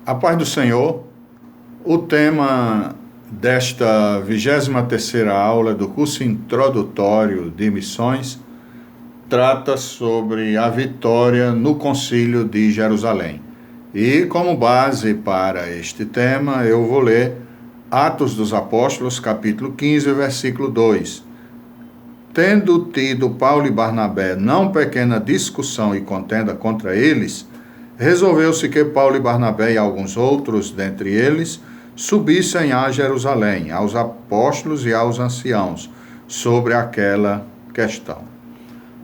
A paz do Senhor, o tema desta 23ª aula do curso introdutório de missões trata sobre a vitória no Concílio de Jerusalém. E como base para este tema, eu vou ler Atos dos Apóstolos, capítulo 15, versículo 2. Tendo tido Paulo e Barnabé não pequena discussão e contenda contra eles, resolveu-se que Paulo e Barnabé e alguns outros dentre eles subissem a Jerusalém, aos apóstolos e aos anciãos, sobre aquela questão.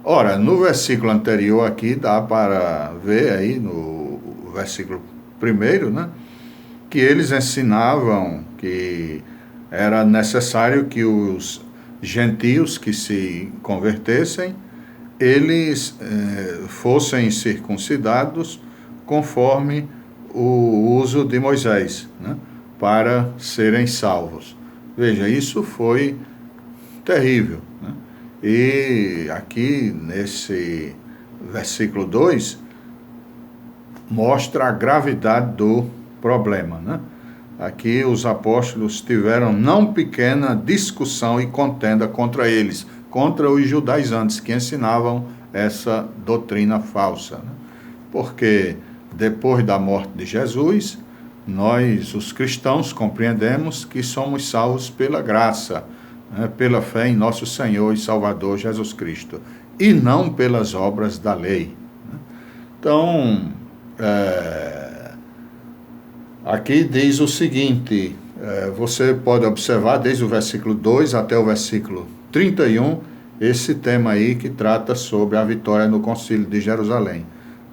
Ora, no versículo anterior aqui, dá para ver aí no versículo 1, né, que eles ensinavam que era necessário que os gentios que se convertessem, eles fossem circuncidados conforme o uso de Moisés, né, para serem salvos. Veja, isso foi terrível, né? E aqui nesse versículo 2 mostra a gravidade do problema, né? Aqui os apóstolos tiveram não pequena discussão e contenda contra eles, contra os judaizantes que ensinavam essa doutrina falsa, né? Porque depois da morte de Jesus, nós, os cristãos, compreendemos que somos salvos pela graça, né, pela fé em nosso Senhor e Salvador Jesus Cristo, e não pelas obras da lei, né? Então, aqui diz o seguinte, você pode observar desde o versículo 2 até o versículo 31, esse tema aí que trata sobre a vitória no Concílio de Jerusalém.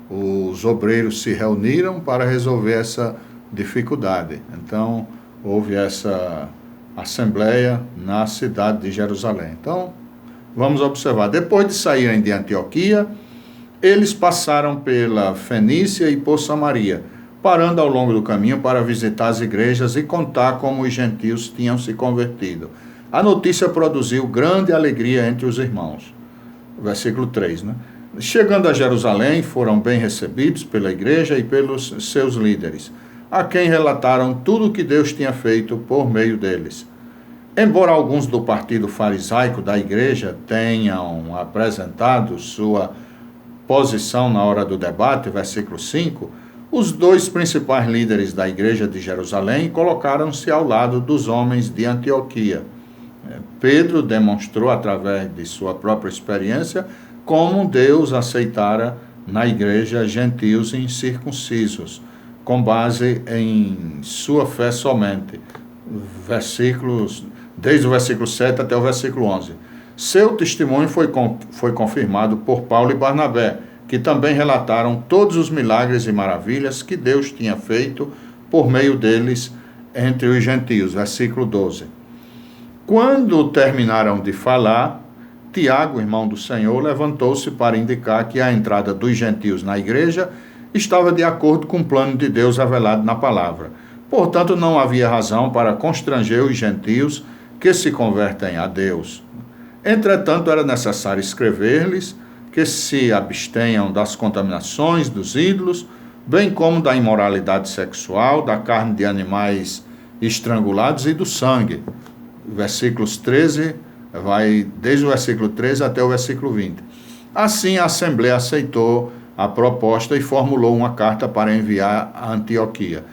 Os obreiros se reuniram para resolver essa dificuldade. Então, houve essa assembleia na cidade de Jerusalém. Então, vamos observar. Depois de saírem de Antioquia, eles passaram pela Fenícia e por Samaria, parando ao longo do caminho para visitar as igrejas e contar como os gentios tinham se convertido. A notícia produziu grande alegria entre os irmãos. Versículo 3, né? Chegando a Jerusalém, foram bem recebidos pela igreja e pelos seus líderes, a quem relataram tudo o que Deus tinha feito por meio deles. Embora alguns do partido farisaico da igreja tenham apresentado sua posição na hora do debate, versículo 5, os dois principais líderes da igreja de Jerusalém colocaram-se ao lado dos homens de Antioquia. Pedro demonstrou, através de sua própria experiência, como Deus aceitara na igreja gentios incircuncisos, com base em sua fé somente. Desde o versículo 7 até o versículo 11. Seu testemunho foi confirmado por Paulo e Barnabé, que também relataram todos os milagres e maravilhas que Deus tinha feito por meio deles entre os gentios. Versículo 12. Quando terminaram de falar, Tiago, irmão do Senhor, levantou-se para indicar que a entrada dos gentios na igreja estava de acordo com o plano de Deus revelado na palavra. Portanto, não havia razão para constranger os gentios que se convertem a Deus. Entretanto, era necessário escrever-lhes que se abstenham das contaminações dos ídolos, bem como da imoralidade sexual, da carne de animais estrangulados e do sangue. Versículos 13, vai desde o versículo 13 até o versículo 20. Assim, a Assembleia aceitou a proposta e formulou uma carta para enviar a Antioquia.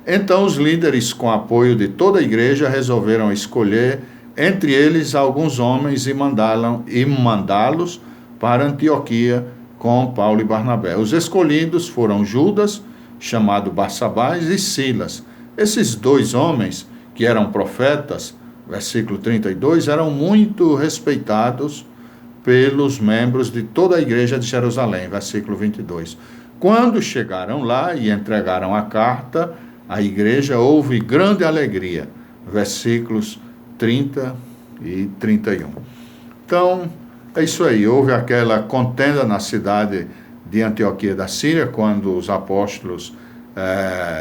Então, os líderes, com apoio de toda a igreja, resolveram escolher entre eles alguns homens e mandá-los para Antioquia com Paulo e Barnabé. Os escolhidos foram Judas, chamado Barsabás, e Silas. Esses dois homens, que eram profetas, versículo 32, eram muito respeitados pelos membros de toda a igreja de Jerusalém, versículo 22. Quando chegaram lá e entregaram a carta à igreja, houve grande alegria, versículos 30 e 31. Então, é isso aí, houve aquela contenda na cidade de Antioquia da Síria, quando os apóstolos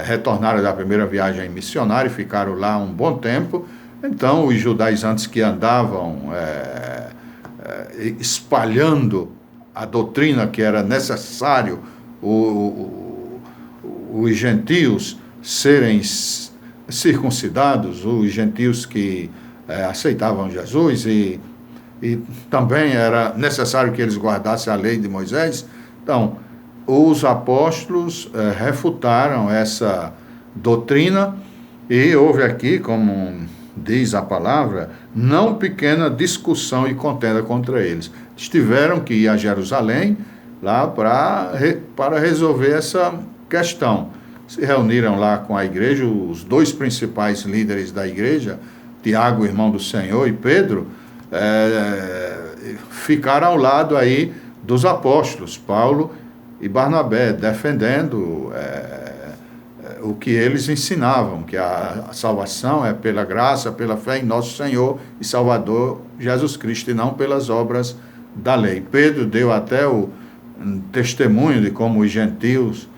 retornaram da primeira viagem missionária e ficaram lá um bom tempo. Então, os judaizantes que andavam espalhando a doutrina que era necessário os gentios serem circuncidados, os gentios que aceitavam Jesus, e também era necessário que eles guardassem a lei de Moisés. Então, os apóstolos refutaram essa doutrina, e houve aqui, como diz a palavra, não pequena discussão e contenda contra eles. Eles tiveram que ir a Jerusalém lá para resolver essa questão. Se reuniram lá com a igreja, os dois principais líderes da igreja, Tiago, irmão do Senhor, e Pedro, ficaram ao lado aí dos apóstolos, Paulo e Barnabé, defendendo o que eles ensinavam, que a salvação é pela graça, pela fé em nosso Senhor e Salvador Jesus Cristo, e não pelas obras da lei. Pedro deu até o testemunho de como os gentios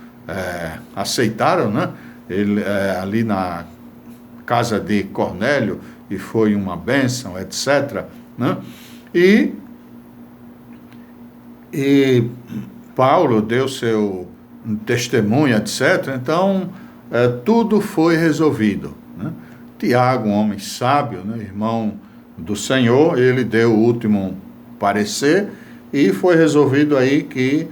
aceitaram, né? Ele, ali na casa de Cornélio, e foi uma bênção, etc., né? E Paulo deu seu testemunho, etc. Então, tudo foi resolvido, né? Tiago, um homem sábio, né, irmão do Senhor, ele deu o último parecer, e foi resolvido aí que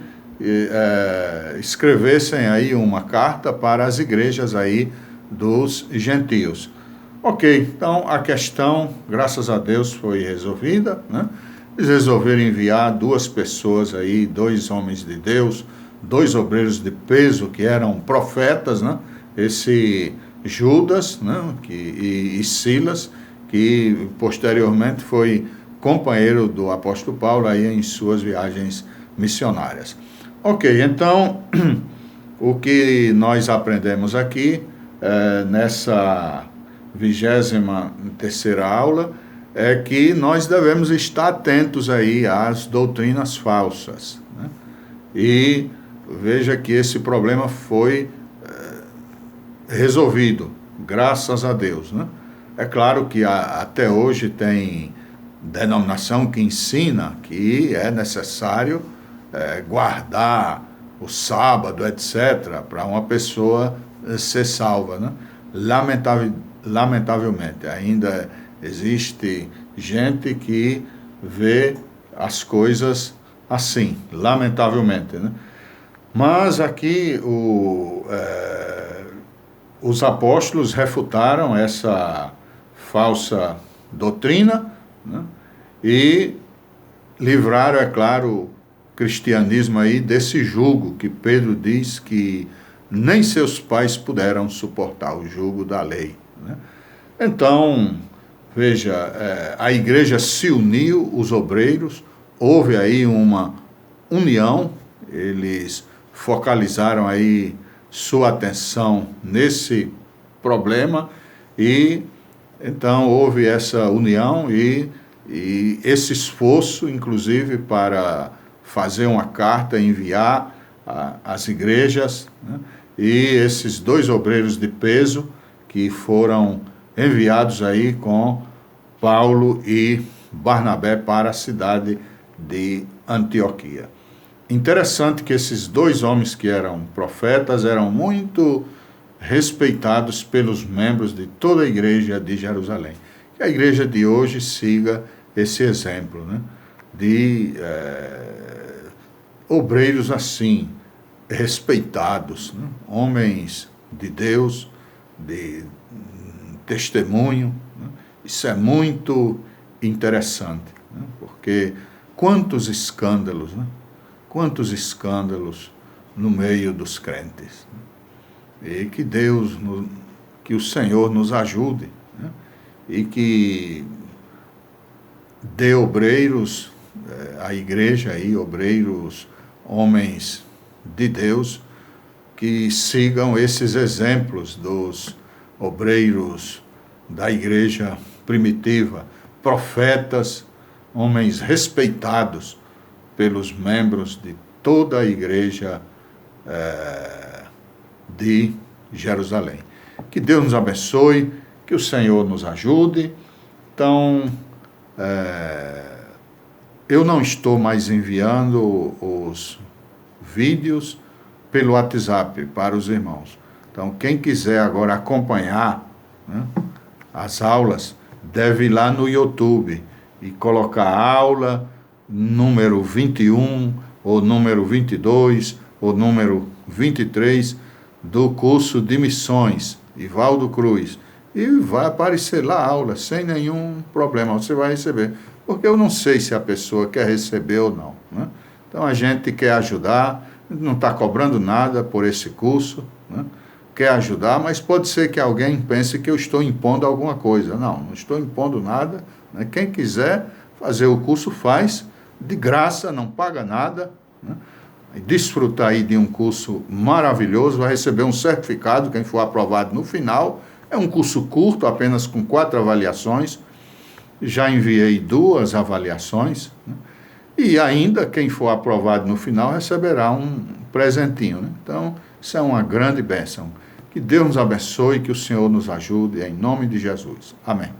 escrevessem aí uma carta para as igrejas aí dos gentios. Ok, então a questão, graças a Deus, foi resolvida, né? Eles resolveram enviar duas pessoas aí, dois homens de Deus, dois obreiros de peso que eram profetas, né? Esse Judas, né? E Silas, que posteriormente foi companheiro do apóstolo Paulo aí em suas viagens missionárias. Ok, então o que nós aprendemos aqui nessa 23ª aula é que nós devemos estar atentos aí às doutrinas falsas, né? E veja que esse problema foi resolvido, graças a Deus, né? É claro que até hoje tem denominação que ensina que é necessário guardar o sábado, etc., para uma pessoa ser salva, né? Lamentavelmente, ainda existe gente que vê as coisas assim, lamentavelmente, né? Mas aqui os apóstolos refutaram essa falsa doutrina, né? E livraram, é claro, o cristianismo aí desse jugo que Pedro diz que nem seus pais puderam suportar, o jugo da lei, né? Então, veja, a igreja se uniu, os obreiros, houve aí uma união, eles focalizaram aí sua atenção nesse problema, e então houve essa união e esse esforço, inclusive, para fazer uma carta, enviar às igrejas, né? E esses dois obreiros de peso que foram enviados aí com Paulo e Barnabé para a cidade de Antioquia. Interessante que esses dois homens que eram profetas eram muito respeitados pelos membros de toda a igreja de Jerusalém. Que a igreja de hoje siga esse exemplo, né? De obreiros assim, respeitados, né? Homens de Deus, de testemunho, né? Isso é muito interessante, né? Porque quantos escândalos, né? Quantos escândalos no meio dos crentes, né? E que Deus, que o Senhor nos ajude, né? E que dê obreiros, a igreja aí, obreiros, homens de Deus, que sigam esses exemplos dos obreiros da igreja primitiva, profetas, homens respeitados pelos membros de toda a igreja de Jerusalém. Que Deus nos abençoe, que o Senhor nos ajude. Então, eu não estou mais enviando os vídeos pelo WhatsApp para os irmãos. Então, quem quiser agora acompanhar, né, as aulas, deve ir lá no YouTube e colocar aula número 21, ou número 22, ou número 23 do curso de missões, Ivaldo Cruz. E vai aparecer lá a aula, sem nenhum problema, você vai receber. Porque eu não sei se a pessoa quer receber ou não, né? Então a gente quer ajudar, não está cobrando nada por esse curso, né? Quer ajudar, mas pode ser que alguém pense que eu estou impondo alguma coisa. Não, não estou impondo nada, né? Quem quiser fazer o curso faz, de graça, não paga nada, né? E desfrutar aí de um curso maravilhoso, vai receber um certificado, quem for aprovado no final. É um curso curto, apenas com 4 avaliações, já enviei 2 avaliações, né? E ainda quem for aprovado no final receberá um presentinho, né? Então, isso é uma grande bênção. Que Deus nos abençoe, que o Senhor nos ajude, em nome de Jesus. Amém.